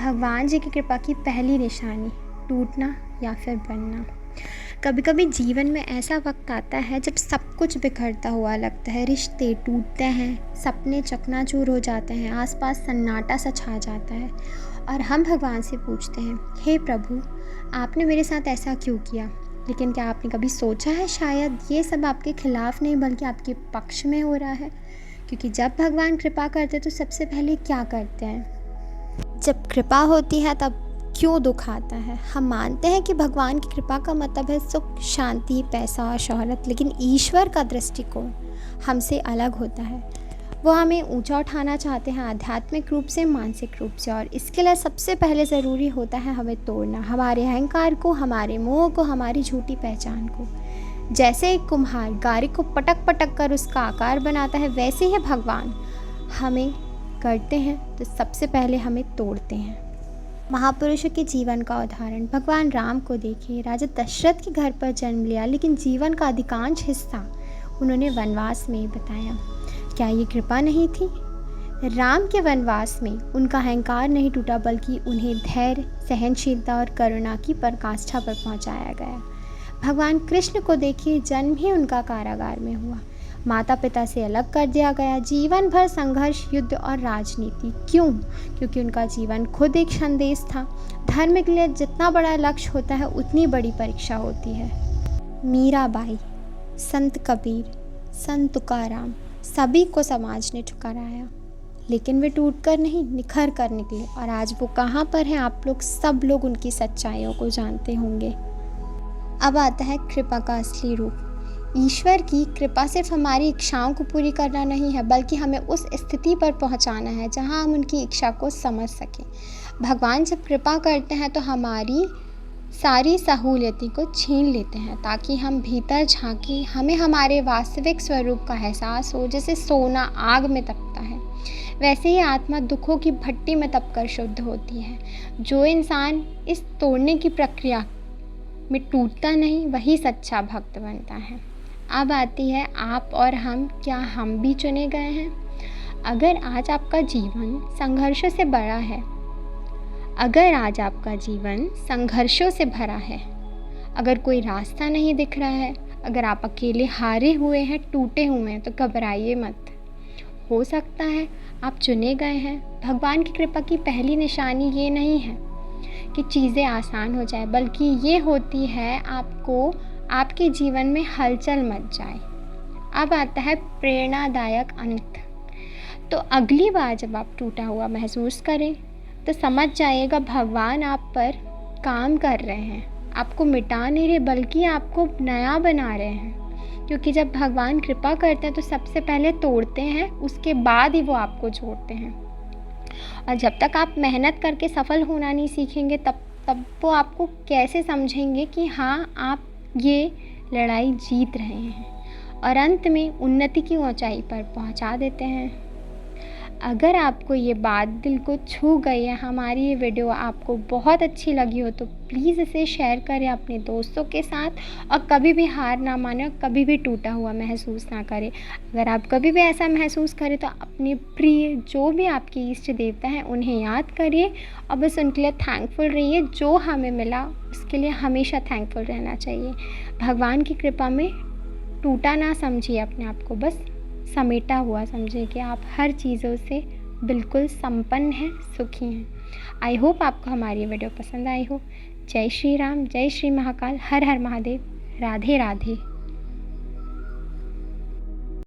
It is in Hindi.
भगवान जी की कृपा की पहली निशानी, टूटना या फिर बनना। कभी कभी जीवन में ऐसा वक्त आता है जब सब कुछ बिखरता हुआ लगता है, रिश्ते टूटते हैं, सपने चकनाचूर हो जाते हैं, आसपास सन्नाटा सा छा जाता है और हम भगवान से पूछते हैं, हे प्रभु, आपने मेरे साथ ऐसा क्यों किया। लेकिन क्या आपने कभी सोचा है शायद ये सब आपके खिलाफ नहीं बल्कि आपके पक्ष में हो रहा है। क्योंकि जब भगवान कृपा करते तो सबसे पहले क्या करते हैं, जब कृपा होती है तब क्यों दुख आता है। हम मानते हैं कि भगवान की कृपा का मतलब है सुख, शांति, पैसा और शोहरत, लेकिन ईश्वर का दृष्टिकोण हमसे अलग होता है। वो हमें ऊंचा उठाना चाहते हैं, आध्यात्मिक रूप से, मानसिक रूप से, और इसके लिए सबसे पहले ज़रूरी होता है हमें तोड़ना, हमारे अहंकार को, हमारे मोह को, हमारी झूठी पहचान को। जैसे एक कुम्हार गारे को पटक पटक कर उसका आकार बनाता है, वैसे ही भगवान हमें करते हैं तो सबसे पहले हमें तोड़ते हैं। महापुरुषों के जीवन का उदाहरण भगवान राम को देखिए। राजा दशरथ के घर पर जन्म लिया, लेकिन जीवन का अधिकांश हिस्सा उन्होंने वनवास में बताया। क्या ये कृपा नहीं थी? राम के वनवास में उनका अहंकार नहीं टूटा, बल्कि उन्हें धैर्य, सहनशीलता और करुणा की पराकाष्ठा पर पहुंचाया गया। भगवान कृष्ण को देखिए, जन्म ही उनका कारागार में हुआ, माता पिता से अलग कर दिया गया, जीवन भर संघर्ष, युद्ध और राजनीति। क्यों? क्योंकि उनका जीवन खुद एक संदेश था। धर्म के लिए जितना बड़ा लक्ष्य होता है उतनी बड़ी परीक्षा होती है। मीराबाई, संत कबीर, संत तुकाराम, सभी को समाज ने ठुकराया, लेकिन वे टूटकर नहीं, निखर कर निकले। और आज वो कहाँ पर हैं, आप लोग सब लोग उनकी सच्चाइयों को जानते होंगे। अब आता है कृपा का असली रूप। ईश्वर की कृपा सिर्फ हमारी इच्छाओं को पूरी करना नहीं है, बल्कि हमें उस स्थिति पर पहुंचाना है जहां हम उनकी इच्छा को समझ सकें। भगवान जब कृपा करते हैं तो हमारी सारी सहूलियतों को छीन लेते हैं, ताकि हम भीतर झांकी, हमें हमारे वास्तविक स्वरूप का एहसास हो। जैसे सोना आग में तपता है, वैसे ही आत्मा दुखों की भट्टी में तपकर शुद्ध होती है। जो इंसान इस तोड़ने की प्रक्रिया में टूटता नहीं, वही सच्चा भक्त बनता है। अब आती है आप और हम, क्या हम भी चुने गए हैं? अगर आज आपका जीवन संघर्षों से भरा है, अगर कोई रास्ता नहीं दिख रहा है, अगर आप अकेले हारे हुए हैं, टूटे हुए हैं, तो घबराइए मत। हो सकता है आप चुने गए हैं। भगवान की कृपा की पहली निशानी ये नहीं है कि चीज़ें आसान हो जाए, बल्कि ये होती है आपके जीवन में हलचल मच जाए। अब आता है प्रेरणादायक अंत। तो अगली बार जब आप टूटा हुआ महसूस करें तो समझ जाइएगा भगवान आप पर काम कर रहे हैं, आपको मिटा नहीं रहे, बल्कि आपको नया बना रहे हैं। क्योंकि जब भगवान कृपा करते हैं तो सबसे पहले तोड़ते हैं, उसके बाद ही वो आपको जोड़ते हैं। और जब तक आप मेहनत करके सफल होना नहीं सीखेंगे, तब वो आपको कैसे समझेंगे कि हाँ, आप ये लड़ाई जीत रहे हैं, और अंत में उन्नति की ऊंचाई पर पहुंचा देते हैं। अगर आपको ये बात दिल को छू गई है, हमारी ये वीडियो आपको बहुत अच्छी लगी हो, तो प्लीज़ इसे शेयर करें अपने दोस्तों के साथ, और कभी भी हार ना माने, कभी भी टूटा हुआ महसूस ना करें। अगर आप कभी भी ऐसा महसूस करें तो अपने प्रिय जो भी आपके इष्ट देवता हैं उन्हें याद करिए और बस उनके लिए थैंकफुल रहिए। जो हमें मिला उसके लिए हमेशा थैंकफुल रहना चाहिए। भगवान की कृपा में टूटा ना समझिए अपने आप को, बस समेटा हुआ समझिए कि आप हर चीज़ों से बिल्कुल संपन्न हैं, सुखी हैं। आई होप आपको हमारी वीडियो पसंद आई हो। जय श्री राम, जय श्री महाकाल, हर हर महादेव, राधे राधे।